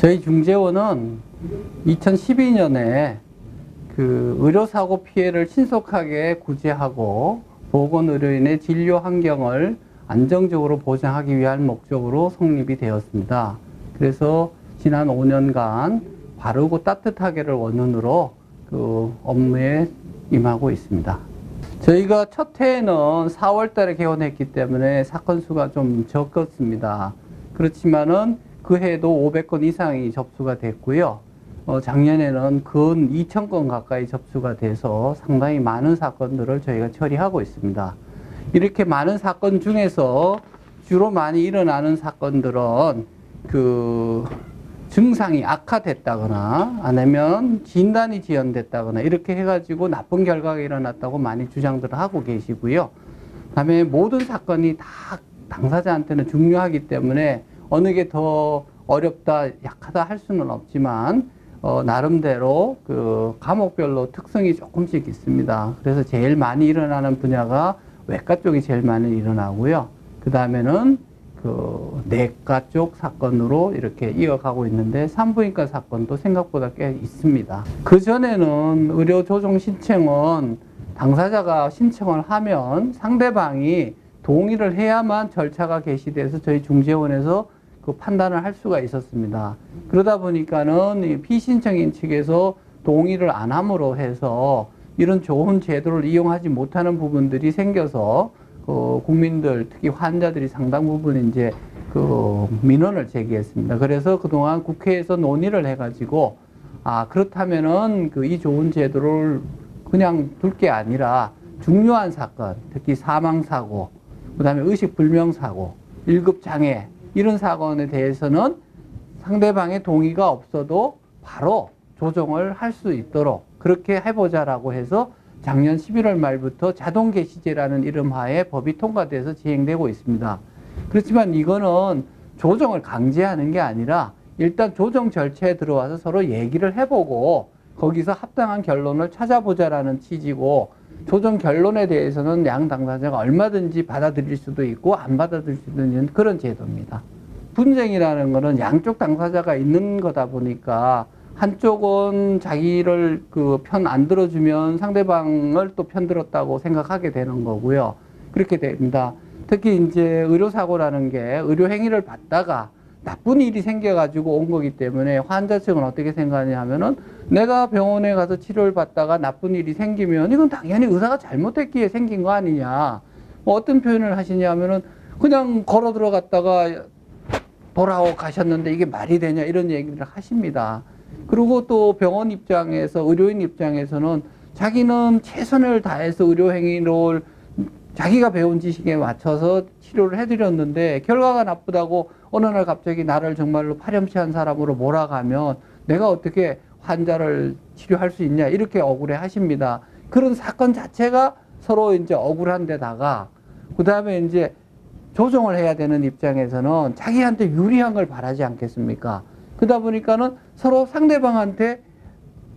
저희 중재원은 2012년에 그 의료사고 피해를 신속하게 구제하고 보건의료인의 진료 환경을 안정적으로 보장하기 위한 목적으로 성립이 되었습니다. 그래서 지난 5년간 바르고 따뜻하게를 원론으로 그 업무에 임하고 있습니다. 저희가 첫 해에는 4월 달에 개원했기 때문에 사건 수가 좀 적었습니다. 그렇지만은 그 해에도 500건 이상이 접수가 됐고요. 작년에는 근 2,000건 가까이 접수가 돼서 상당히 많은 사건들을 저희가 처리하고 있습니다. 이렇게 많은 사건 중에서 주로 많이 일어나는 사건들은 그 증상이 악화됐다거나 아니면 진단이 지연됐다거나 이렇게 해가지고 나쁜 결과가 일어났다고 많이 주장들을 하고 계시고요. 그다음에 모든 사건이 다 당사자한테는 중요하기 때문에 어느 게 더 어렵다, 약하다 할 수는 없지만 나름대로 그 과목별로 특성이 조금씩 있습니다. 그래서 제일 많이 일어나는 분야가 외과 쪽이 제일 많이 일어나고요. 그 다음에는 그 내과 쪽 사건으로 이렇게 이어가고 있는데 산부인과 사건도 생각보다 꽤 있습니다. 그 전에는 의료 조정 신청은 당사자가 신청을 하면 상대방이 동의를 해야만 절차가 개시돼서 저희 중재원에서 그 판단을 할 수가 있었습니다. 그러다 보니까는 피신청인 측에서 동의를 안 함으로 해서 이런 좋은 제도를 이용하지 못하는 부분들이 생겨서 국민들, 특히 환자들이 상당 부분 이제 그 민원을 제기했습니다. 그래서 그동안 국회에서 논의를 해가지고 그렇다면은 이 좋은 제도를 그냥 둘 게 아니라 중요한 사건, 특히 사망사고, 그 다음에 의식불명사고, 1급 장애 이런 사건에 대해서는 상대방의 동의가 없어도 바로 조정을 할 수 있도록 그렇게 해보자라고 해서 작년 11월 말부터 자동개시제라는 이름하에 법이 통과돼서 시행되고 있습니다. 그렇지만 이거는 조정을 강제하는 게 아니라 일단 조정 절차에 들어와서 서로 얘기를 해보고 거기서 합당한 결론을 찾아보자라는 취지고 조정 결론에 대해서는 양 당사자가 얼마든지 받아들일 수도 있고 안 받아들일 수도 있는 그런 제도입니다. 분쟁이라는 것은 양쪽 당사자가 있는 거다 보니까 한쪽은 자기를 그 편 안 들어주면 상대방을 또 편들었다고 생각하게 되는 거고요. 그렇게 됩니다. 특히 이제 의료사고라는 게 의료행위를 받다가 나쁜 일이 생겨가지고 온 거기 때문에 환자 측은 어떻게 생각하냐 하면은 내가 병원에 가서 치료를 받다가 나쁜 일이 생기면 이건 당연히 의사가 잘못했기에 생긴 거 아니냐. 뭐 어떤 표현을 하시냐 하면은 그냥 걸어 들어갔다가 돌아오고 가셨는데 이게 말이 되냐 이런 얘기를 하십니다. 그리고 또 병원 입장에서 의료인 입장에서는 자기는 최선을 다해서 의료행위를 자기가 배운 지식에 맞춰서 치료를 해드렸는데 결과가 나쁘다고 어느 날 갑자기 나를 정말로 파렴치한 사람으로 몰아가면 내가 어떻게 환자를 치료할 수 있냐 이렇게 억울해 하십니다. 그런 사건 자체가 서로 이제 억울한 데다가 그 다음에 이제 조정을 해야 되는 입장에서는 자기한테 유리한 걸 바라지 않겠습니까? 그러다 보니까는 서로 상대방한테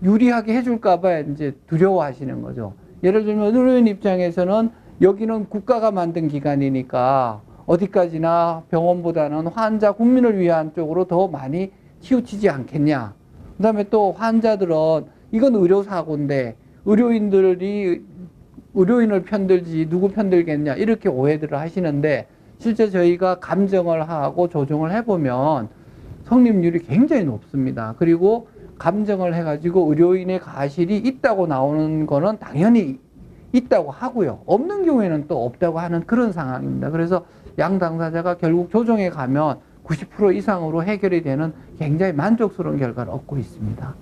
유리하게 해줄까봐 이제 두려워하시는 거죠. 예를 들면 의료인 입장에서는 여기는 국가가 만든 기관이니까 어디까지나 병원보다는 환자, 국민을 위한 쪽으로 더 많이 치우치지 않겠냐. 그 다음에 또 환자들은 이건 의료사고인데 의료인들이 의료인을 편들지 누구 편들겠냐 이렇게 오해들을 하시는데 실제 저희가 감정을 하고 조정을 해보면 성립률이 굉장히 높습니다. 그리고 감정을 해가지고 의료인의 과실이 있다고 나오는 거는 당연히 있다고 하고요. 없는 경우에는 또 없다고 하는 그런 상황입니다. 그래서 양 당사자가 결국 조정에 가면 90% 이상으로 해결이 되는 굉장히 만족스러운 결과를 얻고 있습니다.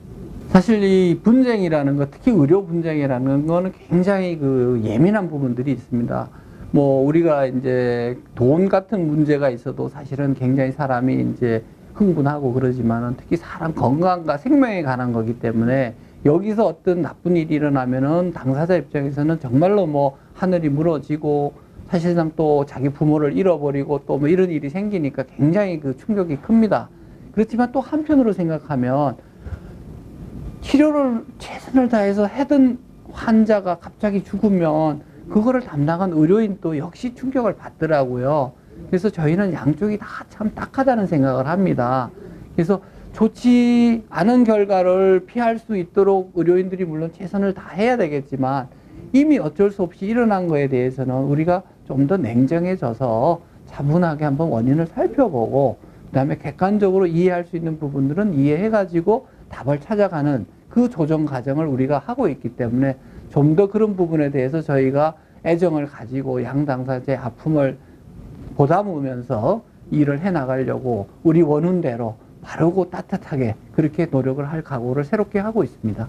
사실 이 분쟁이라는 것, 특히 의료 분쟁이라는 거는 굉장히 그 예민한 부분들이 있습니다. 뭐 우리가 이제 돈 같은 문제가 있어도 사실은 굉장히 사람이 이제 흥분하고 그러지만은 특히 사람 건강과 생명에 관한 거기 때문에 여기서 어떤 나쁜 일이 일어나면은 당사자 입장에서는 정말로 뭐 하늘이 무너지고 사실상 또 자기 부모를 잃어버리고 또 뭐 이런 일이 생기니까 굉장히 그 충격이 큽니다. 그렇지만 또 한편으로 생각하면 치료를 최선을 다해서 하던 환자가 갑자기 죽으면 그거를 담당한 의료인도 역시 충격을 받더라고요. 그래서 저희는 양쪽이 다 참 딱하다는 생각을 합니다. 그래서 좋지 않은 결과를 피할 수 있도록 의료인들이 물론 최선을 다해야 되겠지만 이미 어쩔 수 없이 일어난 거에 대해서는 우리가 좀 더 냉정해져서 차분하게 한번 원인을 살펴보고 그다음에 객관적으로 이해할 수 있는 부분들은 이해해가지고 답을 찾아가는 그 조정 과정을 우리가 하고 있기 때문에 좀 더 그런 부분에 대해서 저희가 애정을 가지고 양 당사자의 아픔을 보담으면서 일을 해나가려고 우리 원훈대로 바르고 따뜻하게 그렇게 노력을 할 각오를 새롭게 하고 있습니다.